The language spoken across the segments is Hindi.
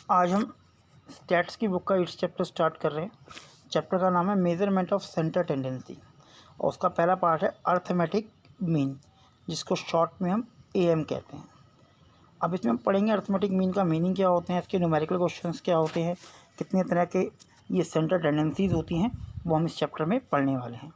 आज हम स्टैट्स की बुक का 8th चैप्टर स्टार्ट कर रहे हैं। चैप्टर का नाम है मेजरमेंट ऑफ सेंटर टेंडेंसी और उसका पहला पार्ट है अर्थमेटिक मीन, जिसको शॉर्ट में हम AM कहते हैं। अब इसमें हम पढ़ेंगे अर्थमेटिक मीन का मीनिंग क्या होते हैं, इसके न्यूमेरिकल क्वेश्चंस क्या होते हैं, कितने तरह के ये सेंटर टेंडेंसीज होती हैं, वो हम इस चैप्टर में पढ़ने वाले हैं।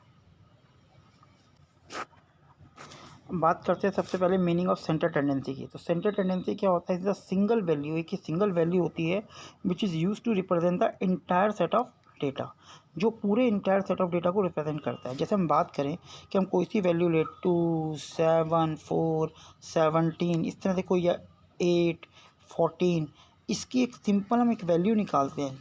बात करते हैं सबसे पहले मीनिंग ऑफ सेंटर टेंडेंसी की। तो सेंटर टेंडेंसी क्या होता है? द सिंगल वैल्यू, एक ही सिंगल वैल्यू होती है which is use to represent the entire set of data, जो पूरे इंटायर सेट ऑफ डेटा को रिप्रेजेंट करता है। जैसे हम बात करें कि हम कोई सी वैल्यू ले 2, 7, 4, 17, इस तरह से कोई या 8, 14, इसकी एक सिंपल हम एक वैल्यू निकालते हैं,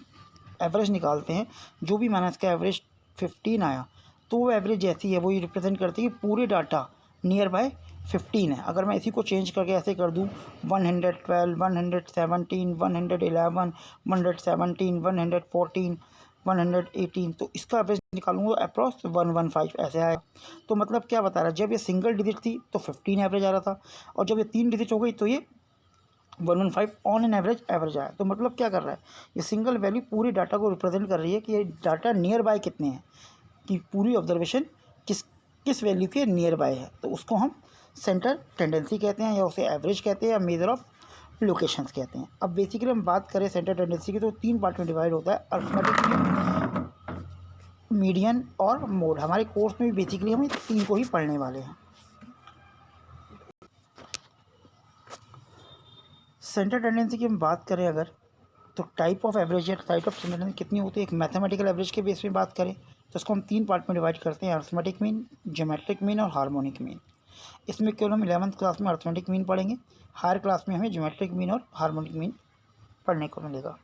एवरेज निकालते हैं। जो भी माना इसका एवरेज 15 आया, तो वो एवरेज जैसी है वो ये रिप्रेजेंट करती है कि पूरे डाटा नियर बाय 15 है। अगर मैं इसी को चेंज करके ऐसे कर दूँ 112, 117, 111, 117, 114, 118, तो इसका एवरेज निकालूंगा अप्रॉक्स 115 ऐसे आया। तो मतलब क्या बता रहा है, जब ये सिंगल डिजिट थी तो 15 एवरेज आ रहा था, और जब ये 3 डिजिट हो गई तो ये 115 ऑन एन एवरेज आया। तो मतलब क्या कर रहा है, ये सिंगल वैल्यू पूरे डाटा को रिप्रेजेंट कर रही है कि ये डाटा नियर बाय कितने हैं, कि पूरी ऑब्जर्वेशन किस किस वैल्यू के नियर बाय है। तो उसको हम सेंटर टेंडेंसी कहते हैं, या उसे एवरेज कहते हैं, या मेजर ऑफ लोकेशंस कहते हैं। अब बेसिकली हम बात करें सेंटर टेंडेंसी की, तो 3 पार्ट में डिवाइड होता है, अर्थमेटिक, मीडियन और मोड। हमारे कोर्स में भी बेसिकली हम 3 को ही पढ़ने वाले हैं। सेंटर टेंडेंसी की हम बात करें अगर, तो टाइप ऑफ एवरेज या टाइप ऑफ सेंटर टेंडेंसी कितनी होती है, एक मैथमेटिकल एवरेज के बेस में बात करें तो इसको हम 3 पार्ट में डिवाइड करते हैं, अर्थमेटिक मीन, ज्योमेट्रिक मीन और हार्मोनिक मीन। इसमें केवल हम 11th क्लास में अर्थमेटिक मीन पढ़ेंगे, हायर क्लास में हमें ज्योमेट्रिक मीन और हार्मोनिक मीन पढ़ने को मिलेगा।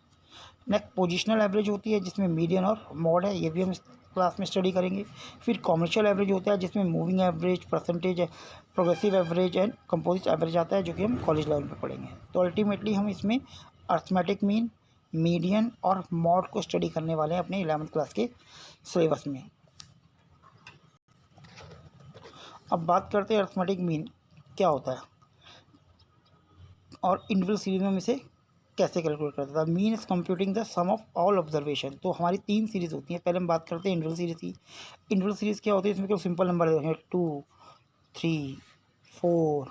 नेक्स्ट पोजिशनल एवरेज होती है, जिसमें मीडियन और मॉड है, ये भी हम इस क्लास में स्टडी करेंगे। फिर कॉमर्शियल एवरेज होता है, जिसमें moving average, percentage, progressive average and composite average आता है, जो कि हम कॉलेज लेवल पे पढ़ेंगे। तो अल्टीमेटली हम इसमें अर्थमेटिक मीन, मीडियन और मॉड को स्टडी करने वाले हैं अपने 11th क्लास के सिलेबस में। अब बात करते हैं अर्थमेटिक मीन क्या होता है और इंडिविजुअल सीरीज में हम इसे कैसे कैलकुलेट करते हैं। Mean is computing the sum of all observation. तो हमारी 3 सीरीज होती हैं। पहले हम बात करते हैं इंडिविजुअल सीरीज की। इंडिविजुअल सीरीज क्या होती है, इसमें केवल सिंपल नंबर देते हैं 2, 3, 4,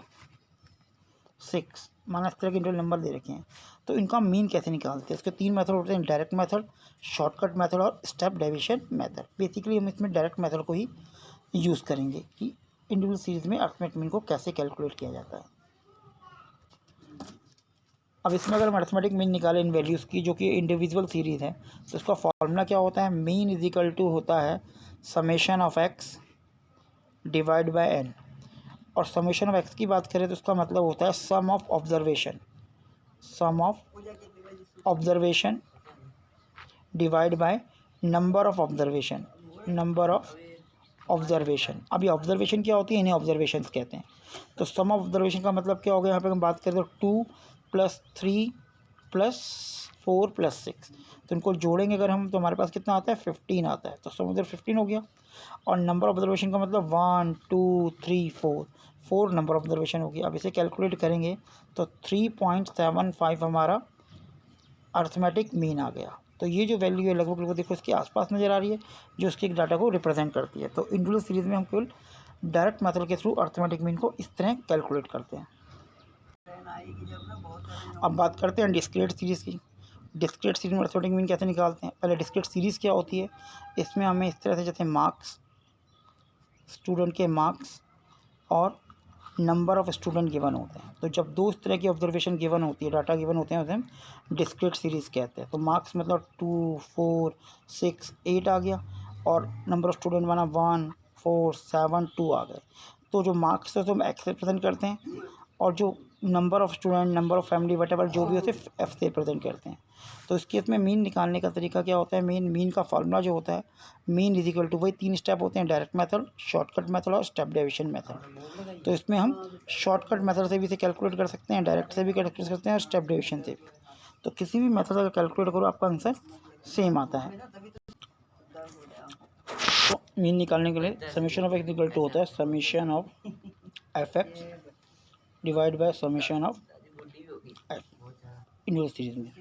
6, माना इस तरह के इंडिविजुअल नंबर दे रखे हैं। तो इनका मीन कैसे निकालते हैं, इसके 3 मेथड होते हैं, डायरेक्ट मेथड, शॉर्टकट मेथड और स्टेप डेविएशन मेथड। बेसिकली हम इसमें डायरेक्ट मेथड को ही यूज़ करेंगे कि इंडिविजुअल सीरीज में अर्थमेटिक मीन को कैसे कैलकुलेट किया जाता है। अब इसमें अगर हम अर्थमेटिक मीन निकालें इन वैल्यूज़ की, जो कि इंडिविजुअल सीरीज़ है, तो इसका फॉर्मूला क्या होता है, मीन इज इक्वल टू होता है summation of X divide by N. और समेशन ऑफ एक्स की बात करें तो उसका मतलब होता है sum of observation, sum of observation divide by number of observation, number of observation. अब ये ऑब्जर्वेशन क्या होती है, इन्हें ऑब्जर्वेशन कहते हैं। तो सम ऑफ ऑब्जर्वेशन का मतलब क्या हो गया, यहाँ पे हम बात करें तो 2 + 3 + 4 + 6, तो इनको जोड़ेंगे अगर हम तो हमारे पास कितना आता है, 15 आता है। तो सम ऑफ 15 हो गया। और नंबर ऑफ ऑब्जर्वेशन का मतलब 1, 2, 3, 4 नंबर ऑफ ऑब्जर्वेशन हो गया। अब इसे कैलकुलेट करेंगे तो 3.75 हमारा अर्थमेटिक मीन आ गया। तो ये जो वैल्यू है लगभग देखो इसके आसपास नज़र आ रही है, जो उसके एक डाटा को रिप्रेजेंट करती है। तो इंडिविजुअल सीरीज में हम केवल डायरेक्ट मेथड के थ्रू अर्थमेटिक मीन को इस तरह कैलकुलेट करते हैं। अब बात करते हैं डिस्क्रीट सीरीज़ की। डिस्क्रीट सीरीज में अर्थमेटिक मीन कैसे निकालते हैं। पहले डिस्क्रीट सीरीज़ क्या होती है, इसमें हमें इस तरह से जैसे मार्क्स, स्टूडेंट के मार्क्स और नंबर ऑफ़ स्टूडेंट गिवन होते हैं। तो जब 2 इस तरह की ऑब्जर्वेशन गिवन होती है, डाटा गिवन होते हैं, उसे हम डिस्क्रीट सीरीज़ कहते हैं। तो मार्क्स मतलब 2, 4, 6, 8 आ गया, और नंबर ऑफ़ स्टूडेंट माना 1, 4, 7, 2 आ गए। तो जो मार्क्स है तो हम एक्स से रिप्रेजेंट करते हैं, और जो number of student, number of family whatever जो भी होते हैं एफ से रिप्रेजेंट करते हैं। तो इस केस में मीन निकालने का तरीका क्या होता है, मीन का फार्मूला जो होता है, मीन इज इक्वल टू, वही 3 स्टेप होते हैं, डायरेक्ट मेथड, शॉर्टकट मेथड और स्टेप डेविएशन मेथड। तो इसमें हम शॉर्टकट मेथड से भी इसे कैलकुलेट कर सकते हैं, डायरेक्ट से भी कैलकुलेट कर सकते हैं, और स्टेप डेविएशन से भी। तो किसी भी मेथड अगर कैलकुलेट करो आपका आंसर सेम आता है। तो मीन निकालने के लिए summation of x equal to होता है summation of f x divide by summation of f individual series में।